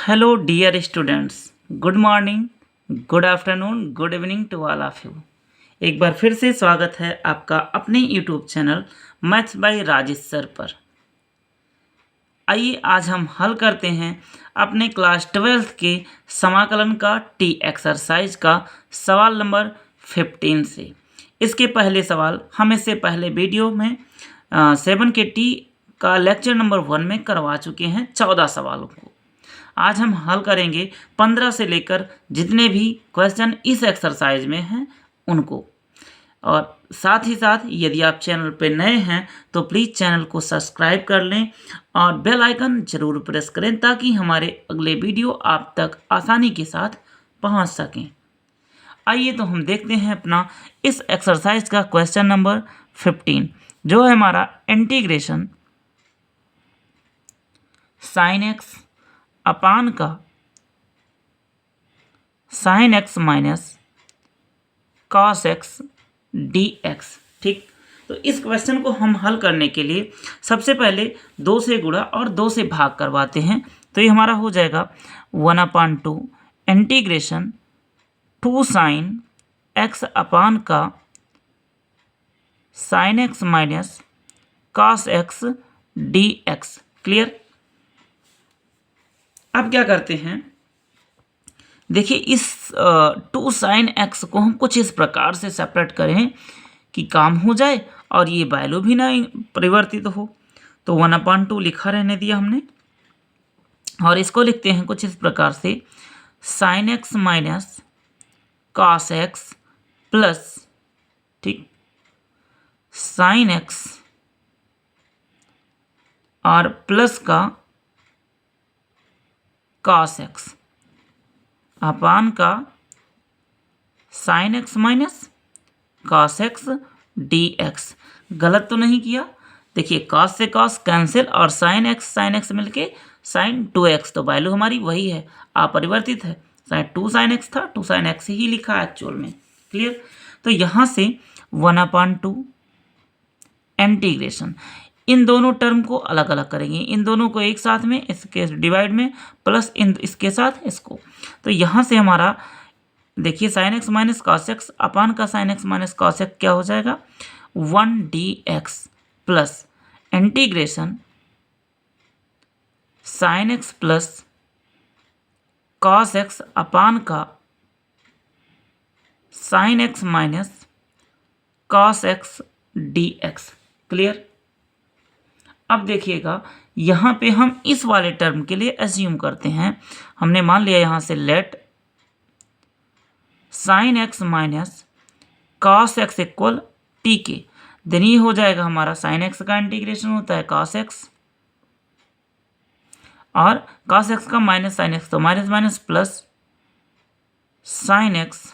Hello dear students, good morning, good afternoon, good evening to all of you. एक बार फिर से स्वागत है आपका अपने YouTube channel maths by Rajesh sir पर। आइए आज हम हल करते हैं अपने क्लास 12th के समाकलन का टी एक्सरसाइज का सवाल नंबर 15 से। इसके पहले सवाल हम इससे पहले वीडियो में 7 के टी का लेक्चर नंबर 1 में करवा चुके हैं 14 सवालों को। आज हम हल करेंगे 15 से लेकर जितने भी क्वेश्चन इस एक्सरसाइज में हैं उनको। और साथ ही साथ यदि आप चैनल पर नए हैं तो प्लीज़ चैनल को सब्सक्राइब कर लें और बेल आइकन ज़रूर प्रेस करें ताकि हमारे अगले वीडियो आप तक आसानी के साथ पहुंच सकें। आइए तो हम देखते हैं अपना इस एक्सरसाइज का क्वेश्चन नंबर 15 जो है हमारा इंटीग्रेशन साइन एक्स अपान का sine x minus cos x d x. ठीक, तो इस क्वेश्चन को हम हल करने के लिए सबसे पहले 2 से गुणा और 2 से भाग करवाते हैं। तो ये हमारा हो जाएगा 1/2 इंटीग्रेशन 2 साइन एक्स अपान का sine x minus cos x d x. Clear. अब क्या करते हैं, देखिए इस 2 साइन एक्स को हम कुछ इस प्रकार से सेपरेट करें कि काम हो जाए और ये वैल्यू भी ना परिवर्तित हो। तो 1/2 लिखा रहने दिया हमने और इसको लिखते हैं कुछ इस प्रकार से sign x minus cos x plus, ठीक, साइन एक्स और प्लस का कॉस एक्स अपान का sine x minus cos x d x. गलत तो नहीं किया। देखिए कॉस से कॉस कैंसिल और साइन एक्स मिलके साइन 2x, तो वैल्यू हमारी वही है, अपरिवर्तित है। साइन 2 साइन एक्स था, 2 साइन एक्स ही लिखा है एक्चुअल में। क्लियर। तो यहाँ से 1/2 इंटीग्रेशन, इन दोनों टर्म को अलग अलग करेंगे, इन दोनों को एक साथ में, इसके डिवाइड में, प्लस इन इसके साथ इसको। तो यहाँ से हमारा देखिए sine x minus cos x upon का sine x minus cos x क्या हो जाएगा 1dx plus integration sine x plus cos x upon का sine x minus cos x d x. Clear. अब देखिएगा यहाँ पे हम इस वाले टर्म के लिए एज्यूम करते हैं, हमने मान लिया यहाँ से late sign x minus cos x equal T के। देन ये हो जाएगा हमारा साइन एक्स का इंटीग्रेशन होता है कॉस एक्स और कॉस एक्स का माइनस साइन एक्स, तो minus minus plus sine x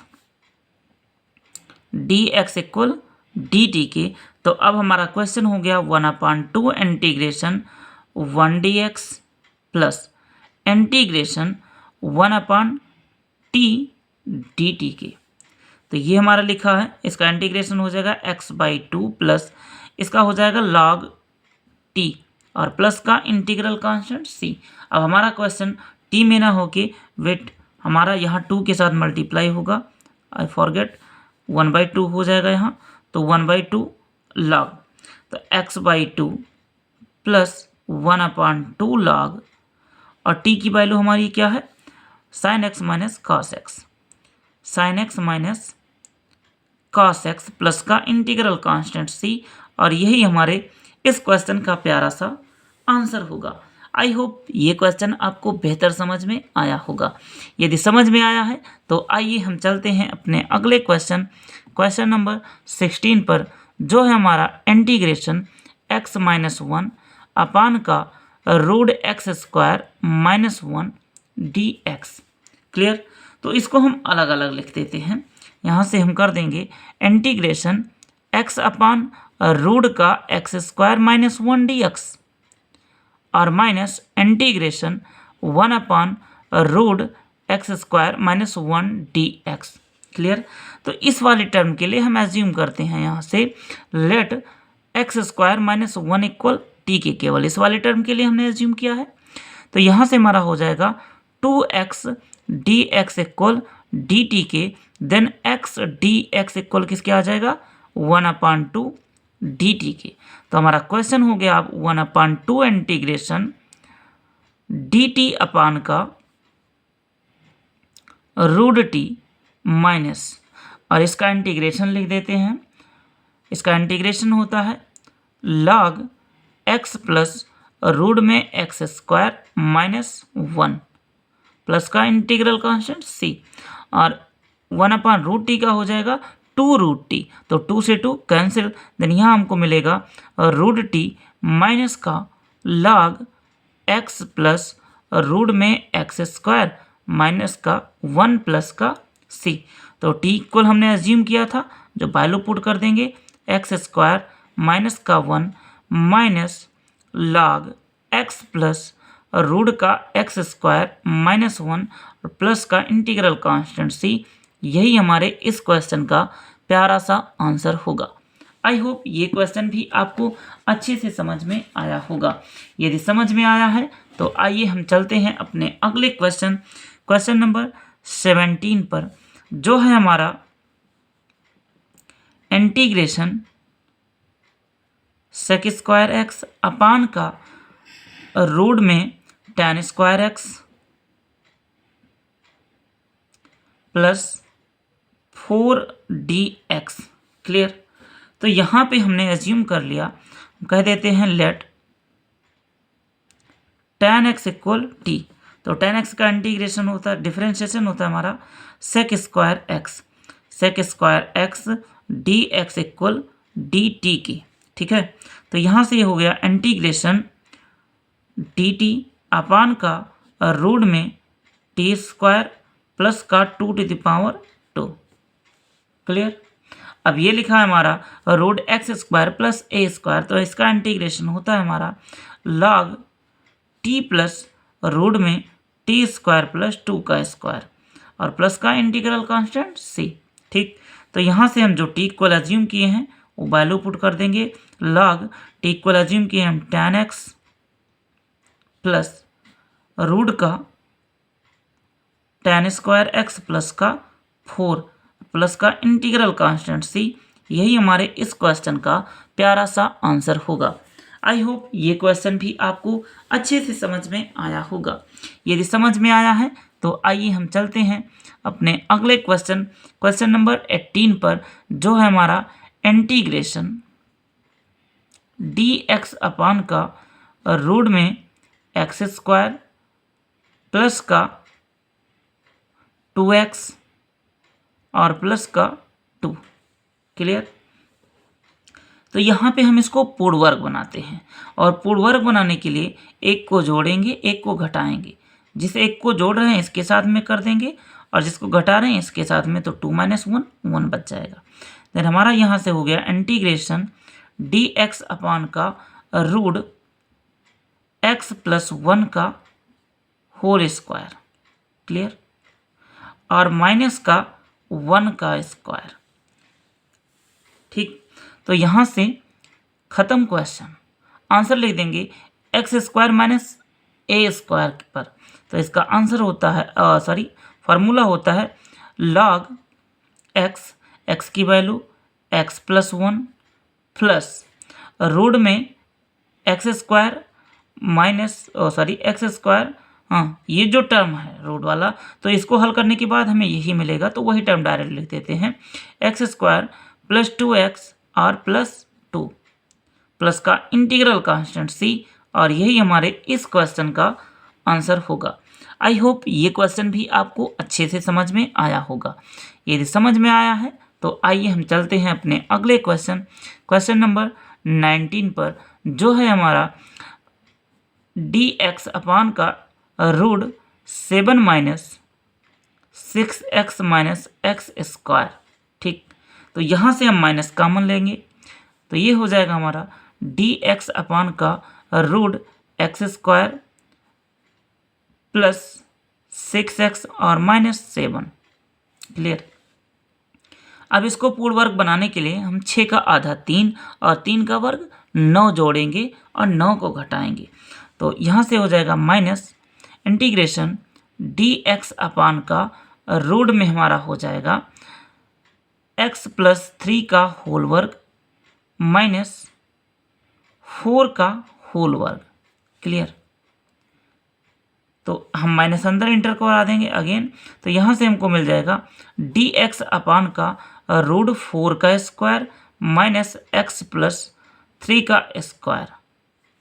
d x equal D T के। तो अब हमारा क्वेश्चन हो गया 1/2 integration 1dx plus integration 1/t dt के। तो ये हमारा लिखा है, इसका इंटीग्रेशन हो जाएगा x/2 प्लस इसका हो जाएगा log t और प्लस का इंटीग्रल कांस्टेंट c। अब हमारा क्वेश्चन t में ना होके वेट हमारा यहाँ 2 के साथ मल्टीप्लाई होगा, आई फॉरगेट 1/2 हो जाएगा यहाँ, तो 1/2 log, तो x/2 प्लस 1/2 log और t की वैल्यू हमारी क्या है sign x minus cos x, sign x minus cos x plus का इंटीग्रल कांस्टेंट c। और यही हमारे इस क्वेश्चन का प्यारा सा आंसर होगा। आई होप ये क्वेश्चन आपको बेहतर समझ में आया होगा। यदि समझ में आया है तो आइए हम चलते हैं अपने अगले क्वेश्चन नंबर 16 पर, जो है हमारा इंटीग्रेशन x-1 अपान का रूट x² -1 dx। क्लियर। तो इसको हम अलग अलग लिख देते हैं। यहाँ से हम कर देंगे इंटीग्रेशन x अपान रूट का x² -1 dx और minus integration 1 root x² -1 dx। Clear. तो इस वाले टर्म के लिए हम एज्यूम करते हैं यहाँ से लेट x² -1 इक्वल टी के, केवल इस वाले टर्म के लिए हमने एज्यूम किया है। तो यहाँ से हमारा हो जाएगा 2x dx इक्वल dt के, देन x dx इक्वल किसके आ जाएगा 1/2 dt के। तो हमारा क्वेश्चन हो गया अब 1/2 इंटीग्रेशन dt अपान का √t माइनस, और इसका इंटीग्रेशन लिख देते हैं। इसका इंटीग्रेशन होता है log x प्लस रूट में एक्स स्क्वायर माइनस 1 प्लस का इंटीग्रल कांस्टेंट c, और 1/√t का हो जाएगा 2√t, तो 2 से 2 कैंसिल, देन यहाँ हमको मिलेगा √t माइनस का log x प्लस रूट में एक्स स्क्वायर माइनस का 1 प्लस का c। तो t इक्वल हमने एज्यूम किया था, जो वैल्यू पुट कर देंगे एक्स स्क्वायर माइनस का 1 minus log x plus root का एक्स स्क्वायर माइनस 1 और प्लस का इंटीग्रल कांस्टेंट c। यही हमारे इस क्वेश्चन का प्यारा सा आंसर होगा। आई होप ये क्वेश्चन भी आपको अच्छे से समझ में आया होगा। यदि समझ में आया है तो आइए हम चलते हैं अपने अगले क्वेश्चन नंबर 17 पर, जो है हमारा इंटीग्रेशन सेक स्क्वायर एक्स अपान का रूट में tan square x plus 4dx। Clear. तो यहाँ पे हमने एज्यूम कर लिया, कह देते हैं let tan x equal t। तो tan x का इंटीग्रेशन होता है, डिफरेंशिएशन होता है हमारा sec square x dx equal dt की। ठीक है, तो यहाँ से ये हो गया इंटीग्रेशन dt अपान का रूट में t स्क्वायर प्लस का 2⁻²। क्लियर। अब ये लिखा है हमारा रूट एक्स स्क्वायर प्लस ए स्क्वायर, तो इसका इंटीग्रेशन होता है हमारा log t प्लस रूट में टी स्क्वायर प्लस 2 का स्क्वायर और प्लस का इंटीग्रल कांस्टेंट c। ठीक, तो यहाँ से हम जो t इक्वल एज्यूम किए हैं वो वैल्यू पुट कर देंगे। log t इक्वल एज्यूम किए हम tan x प्लस रूट का tan स्क्वायर एक्स प्लस का 4 प्लस का इंटीग्रल कांस्टेंट c। यही हमारे इस क्वेश्चन का प्यारा सा आंसर होगा। आई होप ये क्वेश्चन भी आपको अच्छे से समझ में आया होगा। यदि समझ में आया है तो आइए हम चलते हैं अपने अगले क्वेश्चन नंबर 18 पर, जो है हमारा इंटीग्रेशन dx अपान का रूट में एक्स स्क्वायर प्लस का 2x और प्लस का 2। क्लियर। तो यहाँ पे हम इसको पूर्ण वर्ग बनाते हैं, और पूर्ण वर्ग बनाने के लिए एक को जोड़ेंगे एक को घटाएंगे। जिस एक को जोड़ रहे हैं इसके साथ में कर देंगे, और जिसको घटा रहे हैं इसके साथ में, तो 2 - 1 बच जाएगा। देन हमारा यहाँ से हो गया इंटीग्रेशन dx अपान का रूट x प्लस 1 का होल स्क्वायर। क्लियर। और माइनस का 1 का स्क्वायर। ठीक, तो यहाँ से ख़त्म क्वेश्चन। आंसर लिख देंगे x square minus a square पर। तो इसका आंसर होता है फार्मूला होता है log x की value x plus 1 plus root में x square minus x square, हाँ ये जो टर्म है रूट वाला, तो इसको हल करने के बाद हमें यही मिलेगा, तो वही टर्म डायरेक्ट लिख देते हैं एक्स स्क्वायर प्लस 2x और प्लस 2 प्लस का इंटीग्रल कांस्टेंट c। और यही हमारे इस क्वेश्चन का आंसर होगा। आई होप ये क्वेश्चन भी आपको अच्छे से समझ में आया होगा। यदि समझ में आया है तो आइए हम चलते हैं अपने अगले क्वेश्चन नंबर 19 पर, जो है हमारा dx अपान का root 7 - 6x minus x square. ठीक, तो यहाँ से हम माइनस कॉमन लेंगे, तो ये हो जाएगा हमारा dx अपान का root x square plus 6x और माइनस 7। क्लियर। अब इसको पूर्ण वर्ग बनाने के लिए हम 6 का आधा 3 और 3 का वर्ग 9 जोड़ेंगे और 9 को घटाएंगे। तो यहाँ से हो जाएगा minus integration D x upon का रूट में हमारा हो जाएगा x प्लस 3 का होल वर्ग माइनस 4 का होल वर्ग। क्लियर। तो हम माइनस अंदर इंटर करा देंगे अगेन, तो यहाँ से हमको मिल जाएगा डी एक्स अपान का रूट 4 का स्क्वायर माइनस एक्स प्लस 3 का स्क्वायर।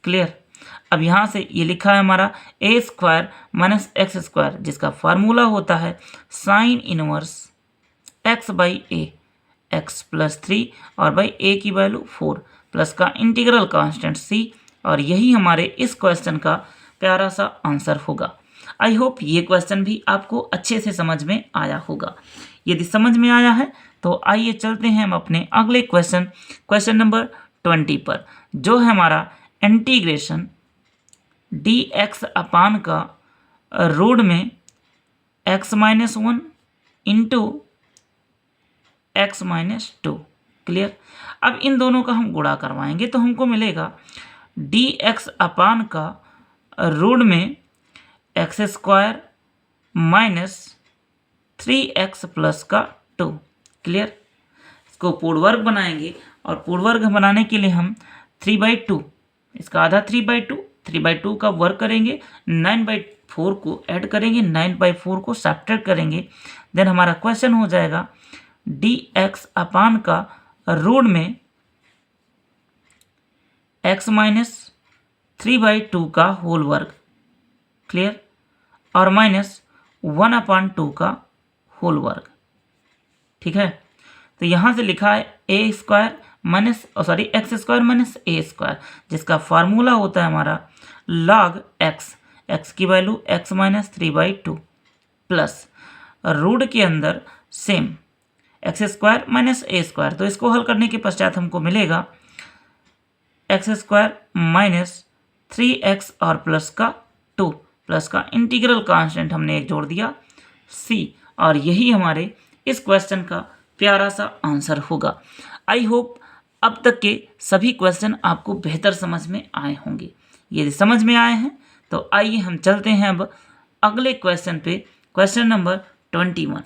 क्लियर। अब यहाँ से ये लिखा है हमारा ए स्क्वायर माइनस एक्स स्क्वायर, जिसका फार्मूला होता है sine inverse x by A, x plus 3 और बाई ए की वैल्यू 4 प्लस का इंटीग्रल कांस्टेंट सी, और यही हमारे इस क्वेश्चन का प्यारा सा आंसर होगा। आई होप ये क्वेश्चन भी आपको अच्छे से समझ में आया होगा। यदि समझ में आया है तो आइए चलते हैं हम अपने अगले क्वेश्चन नंबर 20 पर, जो है हमारा इंटीग्रेशन डी एक्स अपान का रूट में x minus 1 into x minus 2। Clear. अब इन दोनों का हम गुणा करवाएंगे तो हमको मिलेगा डी एक्स अपान का रूट में x square minus 3x plus का 2। क्लियर। इसको पूर्ण वर्ग बनाएंगे, और पूर्ण वर्ग बनाने के लिए हम 3/2, इसका आधा 3/2, 3/2 का वर्ग करेंगे, 9/4 को ऐड करेंगे, 9/4 को सब्ट्रैक्ट करेंगे। देन हमारा क्वेश्चन हो जाएगा डी एक्स अपान का रूट में x माइनस 3/2 का होल वर्ग। क्लियर। और माइनस 1/2 का होल वर्ग। ठीक है। तो यहाँ से लिखा है a square minus x square minus a square, जिसका फार्मूला होता है हमारा लॉग एक्स की value x minus 3/2 plus root के अंदर same x square minus a square. तो इसको हल करने के पश्चात हमको मिलेगा एक्स स्क्वायर माइनस 3x और प्लस का 2 प्लस का इंटीग्रल कांस्टेंट हमने एक जोड़ दिया c, और यही हमारे इस क्वेश्चन का प्यारा सा आंसर होगा। आई होप अब तक के सभी क्वेश्चन आपको बेहतर समझ में आए होंगे। यदि समझ में आए हैं तो आइए हम चलते हैं अब अगले क्वेश्चन पे, क्वेश्चन नंबर 21।